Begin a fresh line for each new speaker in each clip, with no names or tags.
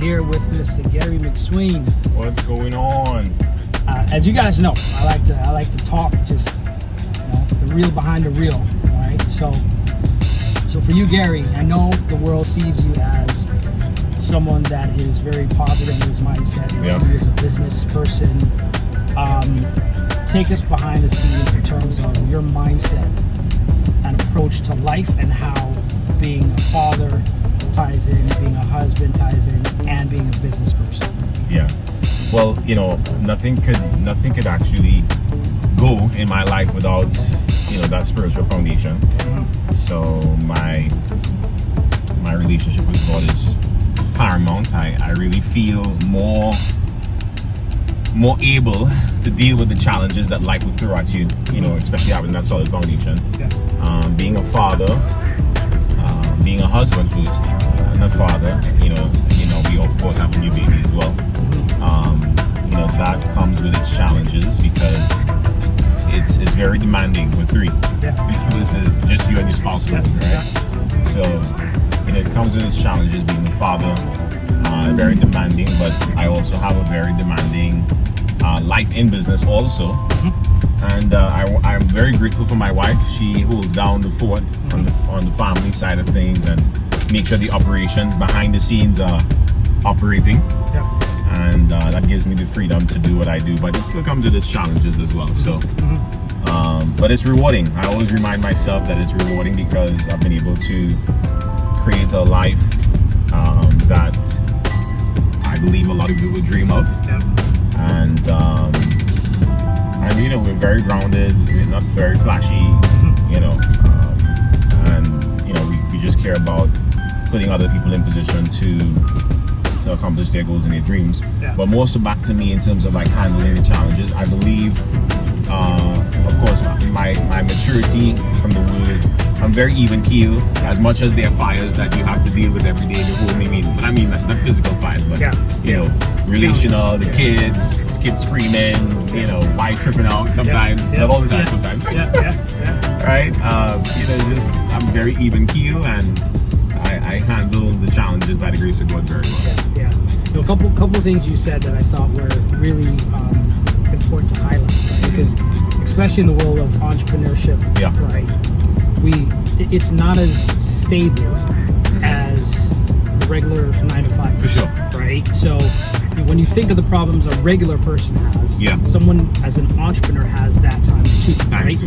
here with Mr. Gary McSween.
What's going on?
As you guys know, I like to talk just the real behind the real. All right. So for you, Gary, I know the world sees you as someone that is very positive in his mindset. They see you as a business person. Take us behind the scenes in terms of your mindset and approach to life and how being a father ties in, being a husband ties in, and being a business person.
Yeah. Well, nothing could actually go in my life without, that spiritual foundation.
Mm-hmm.
So my relationship with God is paramount. I really feel more able to deal with the challenges that life will throw at you, especially having that solid foundation.
Yeah.
Being a father, being a husband first, and a father, we of course have a new baby as well. That comes with its challenges because it's very demanding with three.
Yeah.
This is just you and your spouse, right?
Yeah.
So, it comes with its challenges being a father, very demanding, but I also have a very demanding life in business also.
Mm-hmm.
And I'm very grateful for my wife. She holds down the fort on the family side of things and make sure the operations behind the scenes are operating.
Yeah.
And that gives me the freedom to do what I do, but it still comes with its challenges as well. So, but it's rewarding. I always remind myself that it's rewarding because I've been able to create a life that I believe a lot of people would dream of.
Yeah.
And we're very grounded. We're not very flashy, and we just care about putting other people in position to accomplish their goals and their dreams.
Yeah.
But more so back to me in terms of like handling the challenges. I believe, of course, my maturity from the word. I'm very even keel. As much as there are fires that you have to deal with every day in your home. But I mean not physical fires, but relational. The kids screaming. Wife tripping out sometimes. Not all the time. Sometimes. Right. I'm very even keel and I handle the challenges by the grace of God very well.
Yeah. A couple of things you said that I thought were really important to highlight, right? Because especially in the world of entrepreneurship, right? It's not as stable as the regular 9 to 5.
For sure.
Right? So when you think of the problems a regular person has, someone as an entrepreneur has that times two. Right?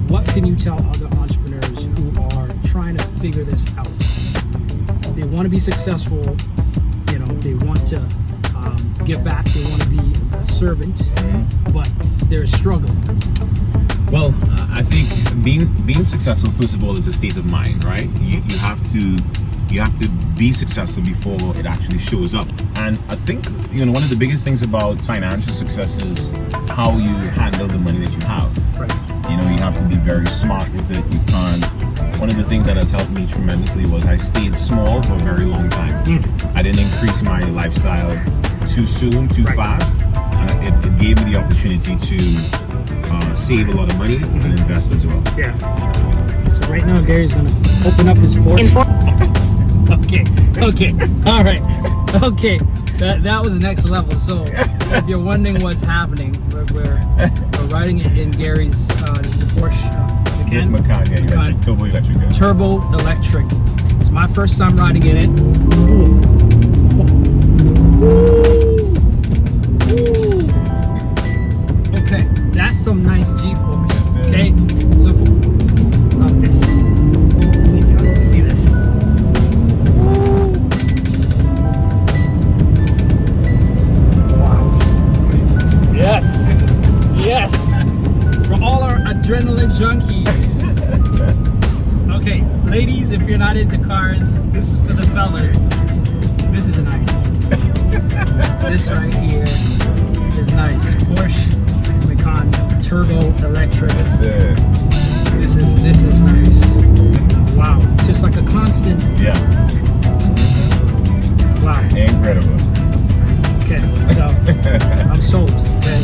What can you tell other entrepreneurs who are trying to figure this out? They want to be successful, they want to give back, they want to be a servant, but they're struggling.
Well, I think being successful, first of all, is a state of mind, right? You have to be successful before it actually shows up. And I think one of the biggest things about financial success is how you handle the money that you have.
Right.
You have to be very smart with it. You can't. One of the things that has helped me tremendously was I stayed small for a very long time. I didn't increase my lifestyle too soon, too fast. It gave me the opportunity to save a lot of money and invest as well.
Yeah. So right now, Gary's going to open up his Porsche. Okay. All right. Okay. That was next level. So if you're wondering what's happening, we're riding it in Gary's, this is a Porsche
Macan, electric,
turbo electric. It's my first time riding in it. Okay, that's some nice G-force. Okay, so love this. Let's see if y'all can see this. What? Yes. For all our adrenaline junkies. Okay, ladies, if you're not into cars, this is for the fellas. This is nice. This right here is nice. Porsche Macan turbo electric.
That's it.
This is nice. Wow, it's just like a constant.
Yeah.
Wow.
Incredible.
Okay, so I'm sold. Okay,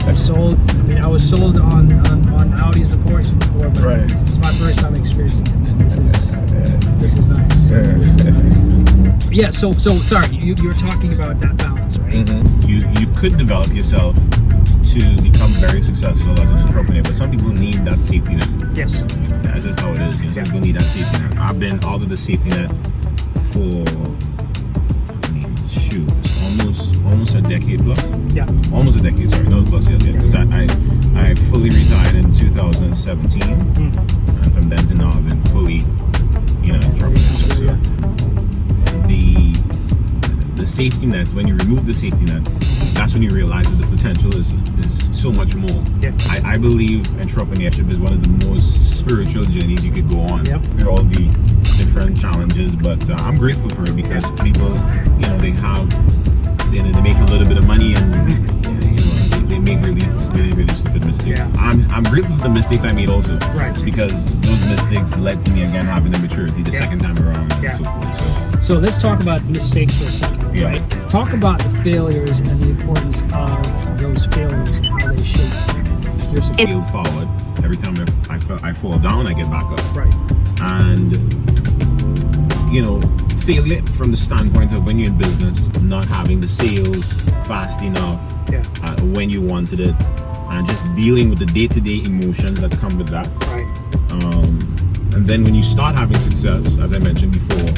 I'm sold. I mean, I was sold on Audis and Porsche before, but it's my first time experiencing it. This is nice. This is nice. Yeah. So sorry, you were talking about that balance, right?
You could develop yourself to become very successful as an entrepreneur, but some people need that safety net.
Yes.
That's just how it is. Some people need that safety net. I've been out of the safety net for, it's almost a decade plus.
Yeah.
Almost a decade, sorry, not plus yet. Because I fully retired in 2017, and from then to now I've been fully, entrepreneurship. So the safety net, when you remove the safety net, that's when you realize that the potential is so much more.
Yeah.
I believe entrepreneurship is one of the most spiritual journeys you could go on through all the different challenges. But I'm grateful for it because people, they make a little bit of money and they make really stupid mistakes.
Yeah.
I'm grateful for the mistakes I made also.
Right.
Because those mistakes led to me again having the maturity the second time around and so forth.
So let's talk about mistakes for a second, right? Talk about the failures and the importance of those failures and how they shape your success.
Fail forward. Every time I fall down, I get back up.
Right.
And failure from the standpoint of when you're in business, not having the sales fast enough when you wanted it, and just dealing with the day-to-day emotions that come with that.
Right.
And then when you start having success, as I mentioned before,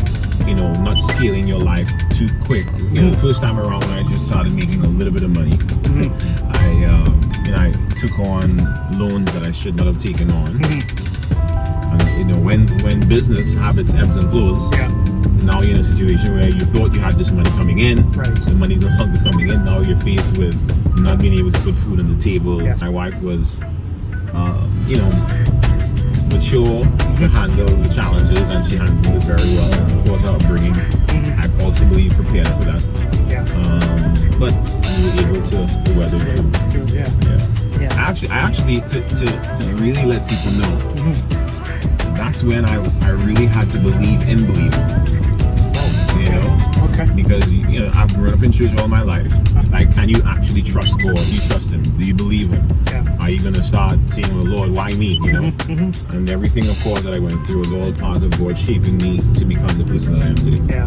not scaling your life too quick. The first time around when I just started making a little bit of money, I took on loans that I should not have taken on. And when business have its ebbs and flows, now you're in a situation where you thought you had this money coming in, so money's no longer coming in. Now you're faced with not being able to put food on the table. My wife was, mature to handle the challenges, and she handled it very well. And of course, her upbringing, I also believe, prepared her for that. But we were able to weather through. I actually to really let people know, that's when I really had to believe in believing. Because I've grown up in church all my life. Like, can you actually trust God? Do you trust Him? Do you believe Him? Are you gonna start saying, "Well, Lord, why me?" And everything, of course, that I went through was all part of God shaping me to become the person that I am today.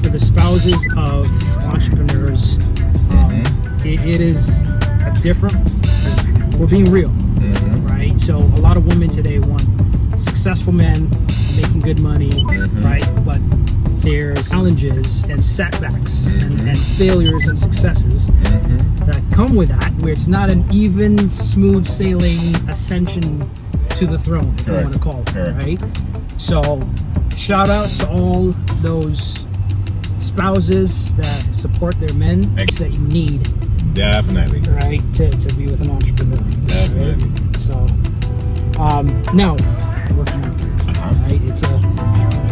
For the spouses of entrepreneurs, it is a different. We're being real, right? So a lot of women today want successful men making good money, right? But there's challenges and setbacks and failures and successes that come with that, where it's not an even, smooth sailing ascension to the throne, if you want to call it, right? So shout outs to all those spouses that support their men that you need.
Definitely.
Right, to be with an entrepreneur.
Definitely.
Right? So now working market, right?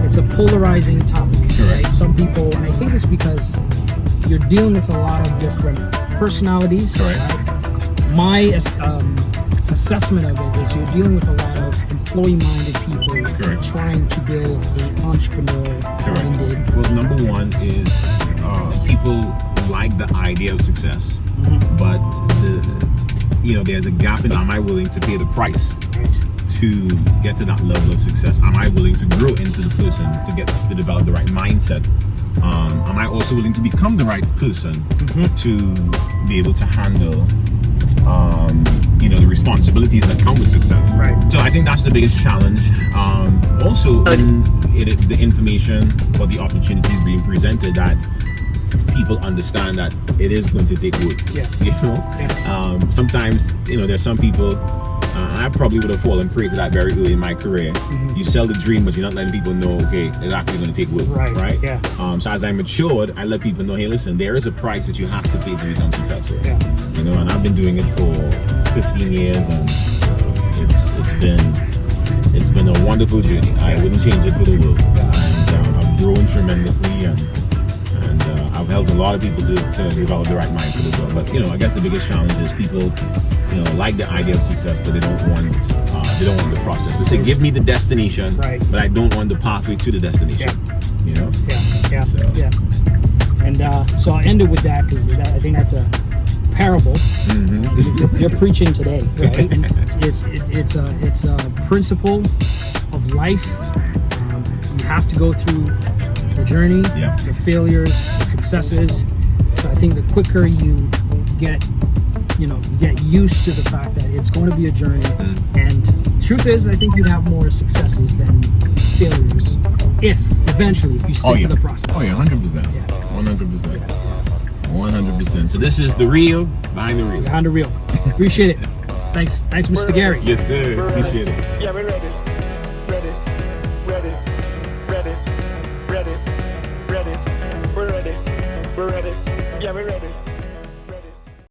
It's a polarizing topic, right? Some people, and I think it's because you're dealing with a lot of different personalities. Right? My assessment of it is you're dealing with a lot of employee-minded people trying to build an entrepreneur-minded.
Well, number one is people like the idea of success, but there's a gap in, am I willing to pay the price to get to that level of success? Am I willing to grow into the person to develop the right mindset? Am I also willing to become the right person to be able to handle the responsibilities that come with success? So I think that's the biggest challenge. Also, the information or the opportunities being presented, that people understand that it is going to take work. Sometimes there's some people, I probably would have fallen prey to that very early in my career. You sell the dream, but you're not letting people know, okay, it's actually going to take work, right? So as I matured, I let people know, hey, listen, there is a price that you have to pay to become successful. And I've been doing it for 15 years, and it's been a wonderful journey. I wouldn't change it for the world. And I've grown tremendously, and I've helped a lot of people to develop the right mindset as well. But I guess the biggest challenge is people like the idea of success, but they don't want the process. They say, give me the destination, but I don't want the pathway to the destination.
And so I'll end it with that, because I think that's a parable. You're preaching today, right? And it's a principle of life. You have to go through the journey,
Yeah.
the failures, the successes. So I think the quicker you get, get used to the fact that it's going to be a journey. And truth is, I think you'd have more successes than failures if you stick to the process.
Oh yeah, 100%.
Yeah.
100%. 100%. So this is the real behind the real.
Behind the real. Appreciate it. Thanks, Mr. Gary.
Yes, sir. Appreciate it.
Yeah, we're ready.